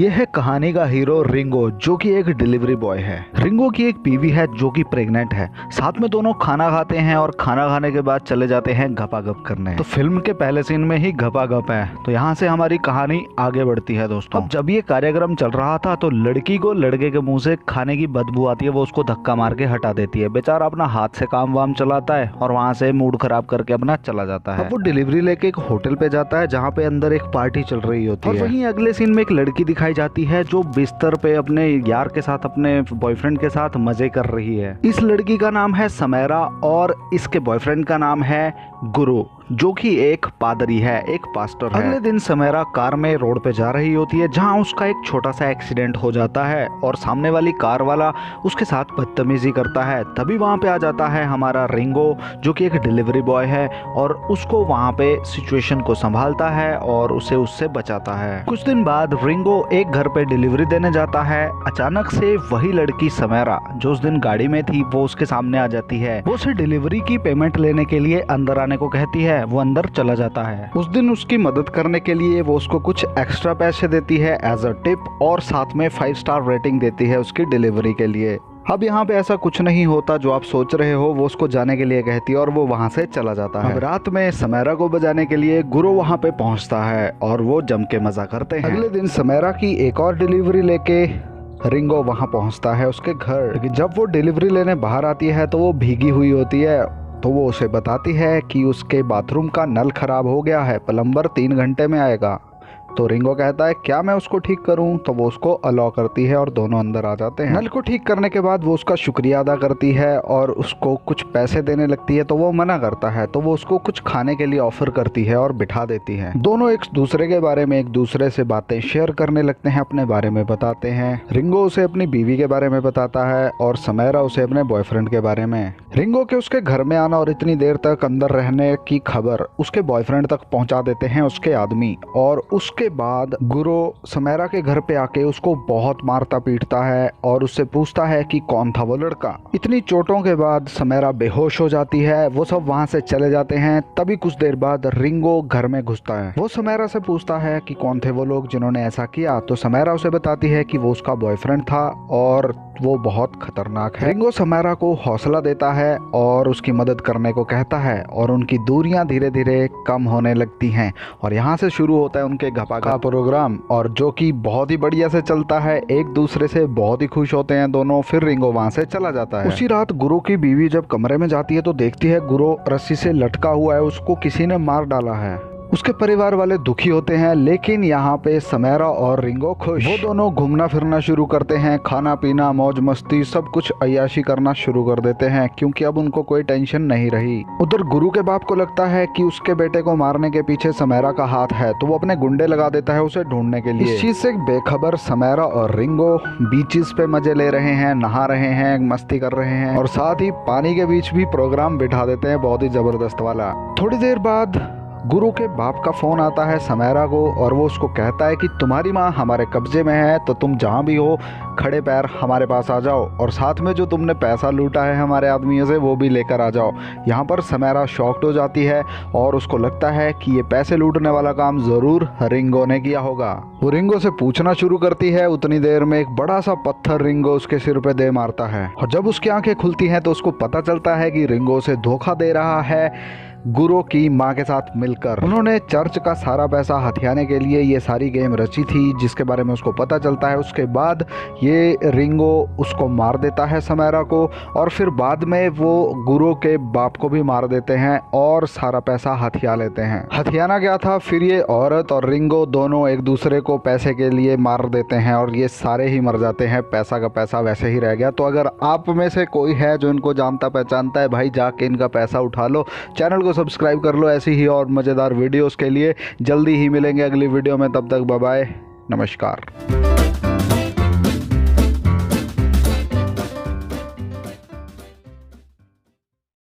यह है कहानी का हीरो रिंगो, जो कि एक डिलीवरी बॉय है। रिंगो की एक बीवी है जो कि प्रेग्नेंट है। साथ में दोनों खाना खाते हैं और खाना खाने के बाद चले जाते हैं गपागप करने। तो फिल्म के पहले सीन में ही गपागप है, तो यहाँ से हमारी कहानी आगे बढ़ती है दोस्तों। अब जब ये कार्यक्रम चल रहा था तो लड़की को लड़के के मुंह से खाने की बदबू आती है। वो उसको धक्का मार के हटा देती है। बेचारा अपना हाथ से काम वाम चलाता है और वहाँ से मूड खराब करके अपना चला जाता है। अब वो डिलीवरी लेके एक होटल पे जाता है जहाँ पे अंदर एक पार्टी चल रही होती है। और वहीं अगले सीन में एक लड़की दिखाई जाती है जो बिस्तर पे अपने यार के साथ, अपने बॉयफ्रेंड के साथ मजे कर रही है। इस लड़की का नाम है समैरा और इसके बॉयफ्रेंड का नाम है गुरु, जो कि एक पादरी है, एक पास्टर है। अगले दिन समैरा कार में रोड पे जा रही होती है जहां उसका एक छोटा सा एक्सीडेंट हो जाता है और सामने वाली कार वाला उसके साथ बदतमीजी करता है। तभी वहां पे आ जाता है हमारा रिंगो, जो कि एक डिलीवरी बॉय है और उसको वहां पे सिचुएशन को संभालता है और उसे उससे बचाता है। कुछ दिन बाद रिंगो एक घर पे डिलीवरी देने जाता है। अचानक से वही लड़की समैरा जो उस दिन गाड़ी में थी वो उसके सामने आ जाती है। वो उसे डिलीवरी की पेमेंट लेने के लिए अंदर आने को कहती है। वो अंदर चला जाता है। उस दिन उसकी मदद करने के लिए वो उसको कुछ एक्स्ट्रा पैसे देती है एज अ टिप और साथ में 5 स्टार रेटिंग देती है उसकी डिलीवरी के लिए। अब यहाँ पे ऐसा कुछ नहीं होता जो आप सोच रहे हो। वो उसको जाने के लिए कहती है और वो वहाँ से चला जाता है। अब रात में समैरा को बजाने के लिए गुरु वहाँ पे पहुँचता है और वो जम के मजा करते हैं। अगले दिन समैरा की एक और डिलीवरी लेके रिंगो वहाँ पहुँचता है उसके घर। लेकिन जब वो डिलीवरी लेने बाहर आती है तो वो भीगी हुई होती है। तो वो उसे बताती है कि उसके बाथरूम का नल खराब हो गया है, प्लम्बर 3 घंटे में आएगा। तो रिंगो कहता है क्या मैं उसको ठीक करूं? तो वो उसको अलाउ करती है और दोनों अंदर आ जाते हैं। नल को ठीक करने के बाद वो उसका शुक्रिया अदा करती है और उसको कुछ पैसे देने लगती है। तो वो मना करता है। तो वो उसको कुछ खाने के लिए ऑफर करती है और बिठा देती है। दोनों एक दूसरे के बारे में एक दूसरे से बातें शेयर करने लगते हैं, अपने बारे में बताते हैं। रिंगो उसे अपनी बीवी के बारे में बताता है और समैरा उसे अपने बॉयफ्रेंड के बारे में। रिंगो के उसके घर में आना और इतनी देर तक अंदर रहने की खबर उसके बॉयफ्रेंड तक पहुंचा देते हैं उसके आदमी। और उसके बाद गुरु समैरा के घर पे आके उसको बहुत मारता पीटता है और उससे पूछता है कि कौन था वो लड़का। इतनी चोटों के बाद समैरा बेहोश हो जाती है। वो सब वहां से चले जाते हैं। तभी कुछ देर बाद रिंगो घर में घुसता है। वो समैरा से पूछता है कि कौन थे वो लोग जिन्होंने ऐसा किया। तो समैरा उसे बताती है कि वो उसका बॉयफ्रेंड था और वो बहुत खतरनाक है। रिंगो समैरा को हौसला देता है और उसकी मदद करने को कहता है और उनकी दूरियां धीरे धीरे कम होने लगती हैं। और यहाँ से शुरू होता है उनके गपा का प्रोग्राम, और जो कि बहुत ही बढ़िया से चलता है। एक दूसरे से बहुत ही खुश होते हैं दोनों। फिर रिंगो वहाँ से चला जाता है। उसी रात गुरु की बीवी जब कमरे में जाती है तो देखती है गुरु रस्सी से लटका हुआ है, उसको किसी ने मार डाला है। उसके परिवार वाले दुखी होते हैं, लेकिन यहाँ पे समैरा और रिंगो खुश। वो दोनों घूमना फिरना शुरू करते हैं, खाना पीना मौज मस्ती सब कुछ अय्याशी करना शुरू कर देते हैं, क्योंकि अब उनको कोई टेंशन नहीं रही। उधर गुरु के बाप को लगता है कि उसके बेटे को मारने के पीछे समैरा का हाथ है, तो वो अपने गुंडे लगा देता है उसे ढूंढने के लिए। इस चीज से बेखबर समैरा और रिंगो बीचेस पे मजे ले रहे हैं, नहा रहे हैं, मस्ती कर रहे हैं और साथ ही पानी के बीच भी प्रोग्राम बिठा देते हैं, बहुत ही जबरदस्त वाला। थोड़ी देर बाद गुरु के बाप का फोन आता है समैरा को और वो उसको कहता है कि तुम्हारी माँ हमारे कब्जे में है, तो तुम जहाँ भी हो खड़े पैर हमारे पास आ जाओ और साथ में जो तुमने पैसा लूटा है हमारे आदमियों से वो भी लेकर आ जाओ। यहाँ पर समैरा शॉक्ड हो जाती है और उसको लगता है कि ये पैसे लूटने वाला काम जरूर रिंगो ने किया होगा। वो रिंगो से पूछना शुरू करती है। उतनी देर में एक बड़ा सा पत्थर रिंगो उसके सिर पे दे मारता है और जब उसकी आंखें खुलती हैं तो उसको पता चलता है कि रिंगो उसे धोखा दे रहा है गुरु की माँ के साथ मिलकर। उन्होंने चर्च का सारा पैसा हथियाने के लिए ये सारी गेम रची थी, जिसके बारे में उसको पता चलता है। उसके बाद ये रिंगो उसको मार देता है समैरा को और फिर बाद में वो गुरु के बाप को भी मार देते हैं और सारा पैसा हथिया लेते हैं। हथियाना क्या था, फिर ये औरत और रिंगो दोनों एक दूसरे को पैसे के लिए मार देते हैं और ये सारे ही मर जाते हैं। पैसा का पैसा वैसे ही रह गया। तो अगर आप में से कोई है जो इनको जानता पहचानता है, भाई जाके इनका पैसा उठा लो, चैनल सब्सक्राइब कर लो ऐसी ही और मज़ेदार वीडियोस के लिए। जल्दी ही मिलेंगे अगली वीडियो में, तब तक बाय बाय, नमस्कार।